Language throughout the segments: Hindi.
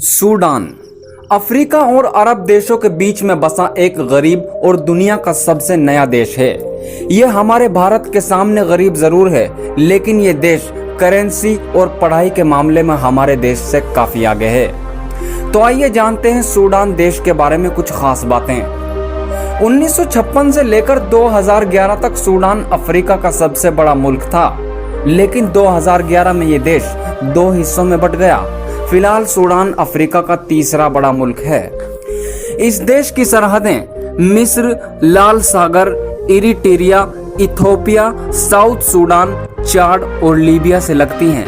सूडान अफ्रीका और अरब देशों के बीच में बसा एक गरीब और दुनिया का सबसे नया देश है। यह हमारे भारत के सामने गरीब जरूर है, लेकिन ये देश करेंसी और पढ़ाई के मामले में हमारे देश से काफी आगे है। तो आइए जानते हैं सूडान देश के बारे में कुछ खास बातें। 1956 से लेकर 2011 तक सूडान अफ्रीका का सबसे बड़ा मुल्क था, लेकिन 2011 में ये देश दो हिस्सों में बंट गया। फिलहाल सूडान अफ्रीका का तीसरा बड़ा मुल्क है। इस देश की सरहदें मिस्र, लाल सागर, इरिट्रिया, इथियोपिया, साउथ सूडान, चाड और लीबिया से लगती हैं।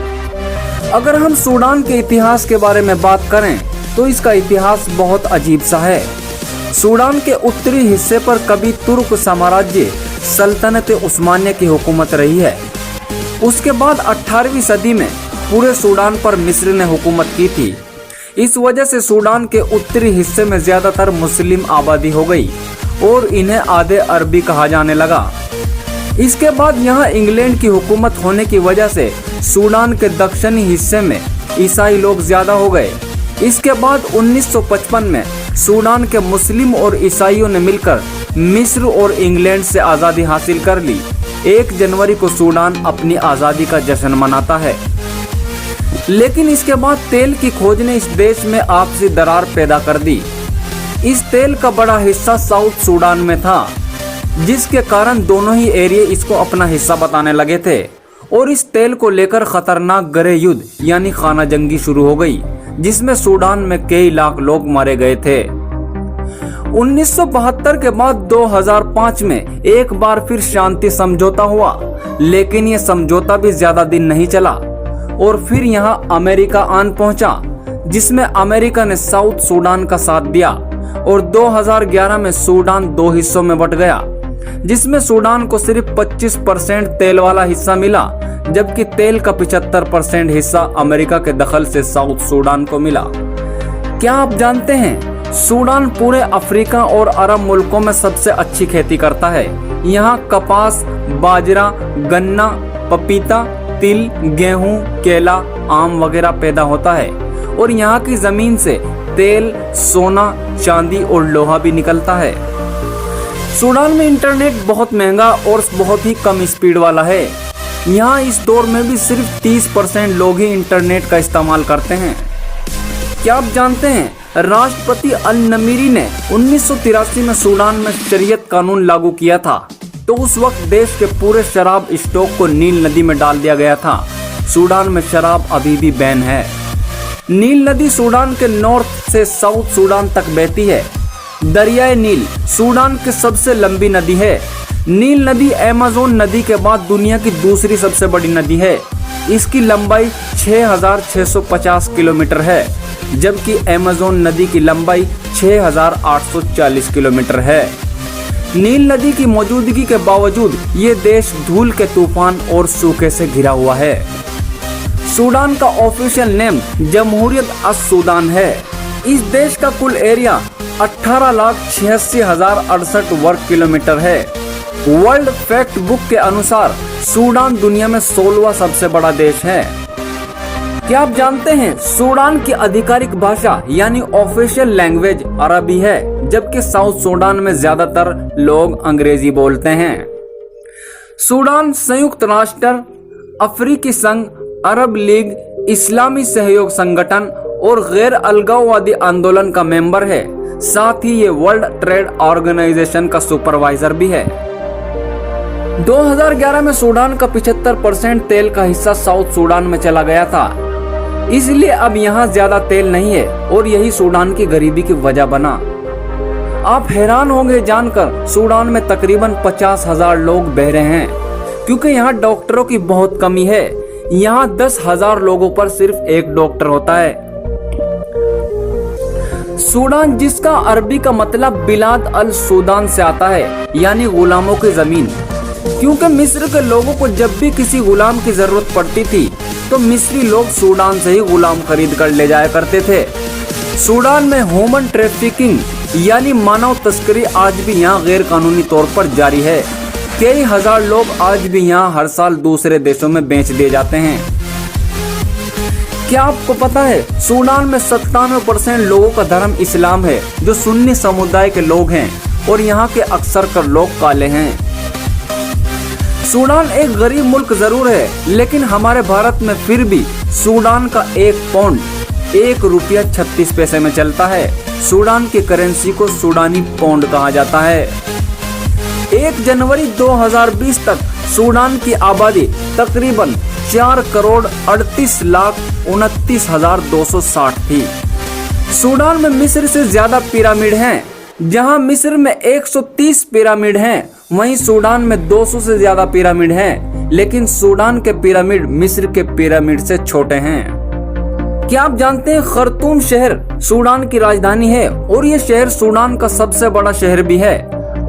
अगर हम सूडान के इतिहास के बारे में बात करें तो इसका इतिहास बहुत अजीब सा है। सूडान के उत्तरी हिस्से पर कभी तुर्क साम्राज्य सल्तनत उस्मानिया की हुकूमत रही है। उसके बाद 18वीं सदी में पूरे सूडान पर मिस्र ने हुकूमत की थी। इस वजह से सूडान के उत्तरी हिस्से में ज्यादातर मुस्लिम आबादी हो गई और इन्हें आधे अरबी कहा जाने लगा। इसके बाद यहाँ इंग्लैंड की हुकूमत होने की वजह से सूडान के दक्षिणी हिस्से में ईसाई लोग ज्यादा हो गए। इसके बाद 1955 में सूडान के मुस्लिम और ईसाइयों ने मिलकर मिस्र और इंग्लैंड से आज़ादी हासिल कर ली। 1 जनवरी को सूडान अपनी आज़ादी का जश्न मनाता है। लेकिन इसके बाद तेल की खोज ने इस देश में आपसी दरार पैदा कर दी। इस तेल का बड़ा हिस्सा साउथ सूडान में था, जिसके कारण दोनों ही एरिया इसको अपना हिस्सा बताने लगे थे और इस तेल को लेकर खतरनाक गहरे युद्ध यानी खाना जंगी शुरू हो गई, जिसमें सूडान में कई लाख लोग मारे गए थे। 1972 के बाद 2005 में एक बार फिर शांति समझौता हुआ, लेकिन ये समझौता भी ज्यादा दिन नहीं चला और फिर यहाँ अमेरिका आन पहुंचा, जिसमें अमेरिका ने साउथ सूडान का साथ दिया और 2011 में सूडान दो हिस्सों में बंट गया, जिसमें सूडान को सिर्फ 25% तेल वाला हिस्सा मिला, जबकि तेल का 75% हिस्सा अमेरिका के दखल से साउथ सूडान को मिला। क्या आप जानते हैं सूडान पूरे अफ्रीका और अरब मुल्कों में सबसे अच्छी खेती करता है। यहाँ कपास, बाजरा, गन्ना, पपीता, तिल, गेहूं, केला, आम वगैरह पैदा होता है और यहाँ की जमीन से तेल, सोना, चांदी और लोहा भी निकलता है। सूडान में इंटरनेट बहुत महंगा और बहुत ही कम स्पीड वाला है। यहाँ इस दौर में भी सिर्फ 30% लोग ही इंटरनेट का इस्तेमाल करते हैं। क्या आप जानते हैं राष्ट्रपति अल नमीरी ने 1983 में सूडान में शरीयत कानून लागू किया था, तो उस वक्त देश के पूरे शराब स्टॉक को नील नदी में डाल दिया गया था। सूडान में शराब अभी भी बैन है। नील नदी सूडान के नॉर्थ से साउथ सूडान तक बहती है। दरियाए नील सूडान की सबसे लंबी नदी है। नील नदी अमेज़न नदी के बाद दुनिया की दूसरी सबसे बड़ी नदी है। इसकी लंबाई 6650 किलोमीटर है, जबकि अमेज़न नदी की लंबाई 6840 किलोमीटर है। नील नदी की मौजूदगी के बावजूद ये देश धूल के तूफान और सूखे से घिरा हुआ है। सूडान का ऑफिशियल नेम जमहूरियत अस-सूडान है। इस देश का कुल एरिया 18,86,068 वर्ग किलोमीटर है। वर्ल्ड फैक्ट बुक के अनुसार सूडान दुनिया में 16वां सबसे बड़ा देश है। क्या आप जानते हैं सूडान की आधिकारिक भाषा यानी ऑफिशियल लैंग्वेज अरबी है, जबकि साउथ सूडान में ज्यादातर लोग अंग्रेजी बोलते हैं। सूडान संयुक्त राष्ट्र, अफ्रीकी संघ, अरब लीग, इस्लामी सहयोग संगठन और गैर अलगाववादी आंदोलन का मेंबर है। साथ ही ये वर्ल्ड ट्रेड ऑर्गेनाइजेशन का सुपरवाइजर भी है। 2011 में सूडान का 75% तेल का हिस्सा साउथ सूडान में चला गया था, इसलिए अब यहाँ ज्यादा तेल नहीं है और यही सूडान की गरीबी की वजह बना। आप हैरान होंगे जानकर सूडान में तकरीबन 50,000 लोग बहरे हैं, क्योंकि यहाँ डॉक्टरों की बहुत कमी है। यहाँ 10,000 लोगों पर सिर्फ एक डॉक्टर होता है। सूडान, जिसका अरबी का मतलब बिलाद अल सूदान से आता है, यानी गुलामों की जमीन, क्योंकि मिस्र के लोगों को जब भी किसी गुलाम की जरूरत पड़ती थी तो मिस्री लोग सूडान से ही गुलाम खरीद कर ले जाया करते थे। सूडान में ह्यूमन ट्रैफिकिंग यानी मानव तस्करी आज भी यहाँ गैर कानूनी तौर पर जारी है। कई हजार लोग आज भी यहाँ हर साल दूसरे देशों में बेच दिए जाते हैं। क्या आपको पता है सूडान में 97% लोगों का धर्म इस्लाम है, जो सुन्नी समुदाय के लोग हैं और यहाँ के अक्सर कर लोग काले हैं। सूडान एक गरीब मुल्क जरूर है, लेकिन हमारे भारत में फिर भी सूडान का 1 पाउंड 1 रुपया 36 पैसे में चलता है। सूडान की करेंसी को सूडानी पाउंड कहा जाता है। 1 जनवरी 2020 तक सूडान की आबादी तकरीबन 4,38,29,260 थी। सूडान में मिस्र से ज्यादा पिरामिड हैं। जहां मिस्र में 130 पिरामिड हैं, वहीं सूडान में 200 से ज्यादा पिरामिड हैं, लेकिन सूडान के पिरामिड मिस्र के पिरामिड से छोटे हैं। क्या आप जानते हैं खर्तूम शहर सूडान की राजधानी है और ये शहर सूडान का सबसे बड़ा शहर भी है।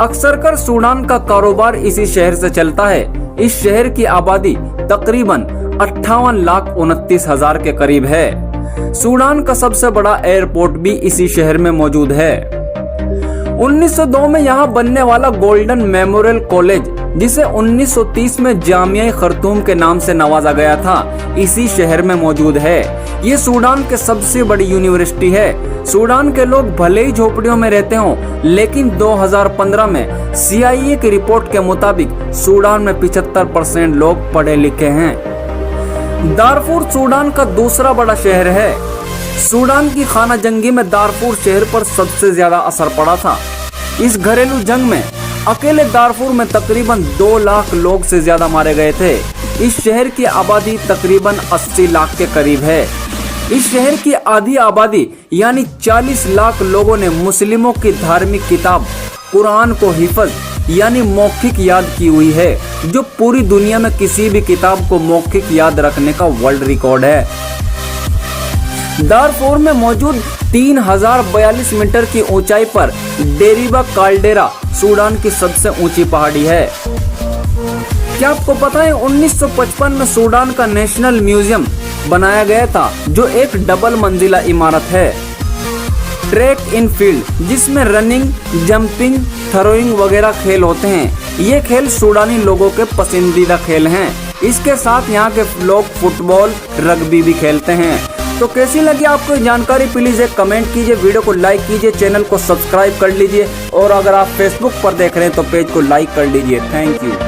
अक्सर कर सूडान का कारोबार इसी शहर से चलता है। इस शहर की आबादी तकरीबन 58,29,000 के करीब है। सूडान का सबसे बड़ा एयरपोर्ट भी इसी शहर में मौजूद है। 1902 में यहाँ बनने वाला गोल्डन मेमोरियल कॉलेज, जिसे 1930 में जामिया खर्तूम के नाम से नवाजा गया था, इसी शहर में मौजूद है। ये सूडान के सबसे बड़ी यूनिवर्सिटी है। सूडान के लोग भले ही झोपड़ियों में रहते हों, लेकिन 2015 में CIA की रिपोर्ट के मुताबिक सूडान में 75% लोग पढ़े लिखे हैं। दारफुर सूडान का दूसरा बड़ा शहर है। सूडान की खाना जंगी में दारफुर शहर पर सबसे ज्यादा असर पड़ा था। इस घरेलू जंग में अकेले दारफुर में तकरीबन 2 लाख लोग से ज्यादा मारे गए थे। इस शहर की आबादी तकरीबन 80 लाख के करीब है। इस शहर की आधी आबादी यानी 40 लाख लोगों ने मुस्लिमों की धार्मिक किताब कुरान को हिफज यानी मौखिक याद की हुई है, जो पूरी दुनिया में किसी भी किताब को मौखिक याद रखने का वर्ल्ड रिकॉर्ड है। दारफुर में मौजूद 3042 मीटर की ऊंचाई पर डेरिबा काल्डेरा सूडान की सबसे ऊंची पहाड़ी है। क्या आपको पता है 1955 में सूडान का नेशनल म्यूजियम बनाया गया था, जो एक डबल मंजिला इमारत है। ट्रैक इन फील्ड, जिसमें रनिंग, जंपिंग, थ्रोइंग वगैरह खेल होते हैं। ये खेल सूडानी लोगों के पसंदीदा खेल हैं। इसके साथ यहाँ के लोग फुटबॉल, रग्बी भी खेलते हैं। तो कैसी लगी आपको जानकारी, प्लीज एक कमेंट कीजिए, वीडियो को लाइक कीजिए, चैनल को सब्सक्राइब कर लीजिए और अगर आप फेसबुक पर देख रहे हैं तो पेज को लाइक कर लीजिए। Thank you.